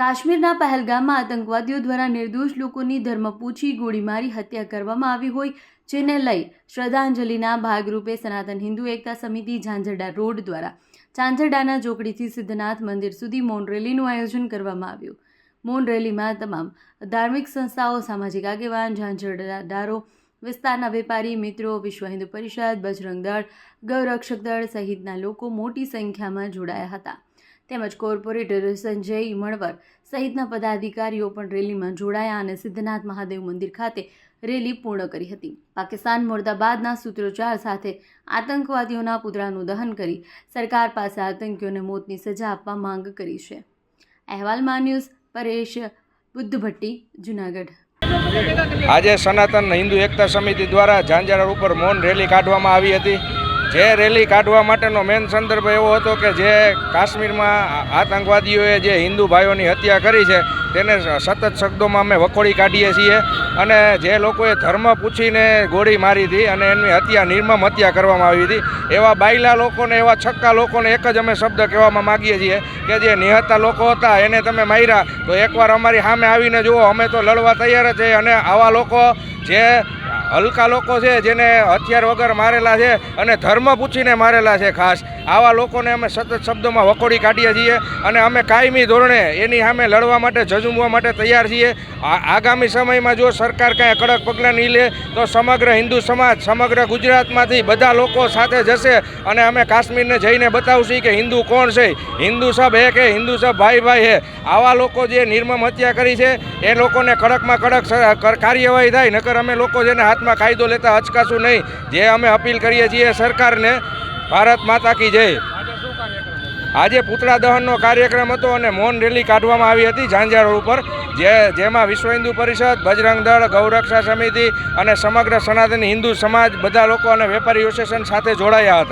કાશ્મીરના પહેલગામમાં આતંકવાદીઓ દ્વારા નિર્દોષ લોકોની ધર્મ પૂછી ગોળી મારી હત્યા કરવામાં આવી હોય, જેને લઈ શ્રદ્ધાંજલિના ભાગરૂપે સનાતન હિન્દુ એકતા સમિતિ ઝાંઝરડા રોડ દ્વારા ઝાંઝરડાના ચોકડીથી સિદ્ધનાથ મંદિર સુધી મૌન રેલીનું આયોજન કરવામાં આવ્યું. મૌન રેલીમાં તમામ ધાર્મિક સંસ્થાઓ, સામાજિક આગેવાન, ઝાંઝરડારો વિસ્તારના વેપારી મિત્રો, વિશ્વ હિન્દુ પરિષદ, બજરંગ દળ, ગૌરક્ષક દળ સહિતના લોકો મોટી સંખ્યામાં જોડાયા હતા. તેમજ કોર્પોરેટર સંજય મણવર સહિતના પદાધિકારીઓ પણ રેલીમાં જોડાયા અને સિદ્ધનાથ મહાદેવ મંદિર ખાતે રેલી પૂર્ણ કરી હતી. પાકિસ્તાન મુર્દાબાદના સૂત્રોચ્ચાર સાથે આતંકવાદીઓના પુતળાનું દહન કરી સરકાર પાસે આતંકીઓને મોતની સજા આપવા માંગ કરી છે. અહેવાલ માં ન્યૂઝ, પરેશ બુદ્ધભટ્ટી, જૂનાગઢ. આજે સનાતન હિન્દુ એકતા સમિતિ દ્વારા ઝાંઝરડા ઉપર મૌન રેલી કાઢવામાં આવી હતી. જે રેલી કાઢવા માટેનો મેન સંદર્ભ એવો હતો કે જે કાશ્મીરમાં આતંકવાદીઓએ જે હિન્દુ ભાઈઓની હત્યા કરી છે તેને સતત શબ્દોમાં અમે વખોડી કાઢીએ છીએ અને જે લોકોએ ધર્મ પૂછીને ગોળી મારી હતી અને એમની હત્યા, નિર્મમ હત્યા કરવામાં આવી હતી, એવા બાયલા લોકોને, એવા છક્કા લોકોને એક જ અમે શબ્દ કહેવામાં માગીએ છીએ કે જે નિહત્તા લોકો હતા એને તમે માર્યા તો એકવાર અમારી સામે આવીને જુઓ, અમે તો લડવા તૈયાર જ છીએ. અને આવા લોકો જે હલકા લોકો છે, જેને હથિયાર વગર મારેલા છે અને ધર્મ પૂછીને મારેલા છે, ખાસ આવા લોકોને અમે સતત શબ્દોમાં વખોડી કાઢીએ છીએ અને અમે કાયમી ધોરણે એની સામે લડવા માટે, ઝઝૂમવા માટે તૈયાર છીએ. આગામી સમયમાં જો સરકાર કાંઈ કડક પગલાં નહીં લે તો સમગ્ર હિન્દુ સમાજ, સમગ્ર ગુજરાતમાંથી બધા લોકો સાથે જશે અને અમે કાશ્મીરને જઈને બતાવશું કે હિન્દુ કોણ છે, હિન્દુ સબ એક હે, હિન્દુ સબ ભાઈ ભાઈ હે. આવા લોકો જે નિર્મમ હત્યા કરી છે એ લોકોને કડકમાં કડક કાર્યવાહી થાય, નકર અમે લોકો જેને હાથમાં કાયદો લેતા અચકાશું નહીં. જે અમે અપીલ કરીએ છીએ સરકારને, ભારત માતા કી જય. આજે પુતળા દહનનો કાર્યક્રમ હતો અને મૌન રેલી કાઢવામાં આવી હતી ઝાંઝરડા ઉપર, જેમાં વિશ્વ હિન્દુ પરિષદ, બજરંગ દળ, ગૌરક્ષા સમિતિ અને સમગ્ર સનાતન હિન્દુ સમાજ, બધા લોકો અને વેપારી એસોસિએશન સાથે જોડાયા હતા.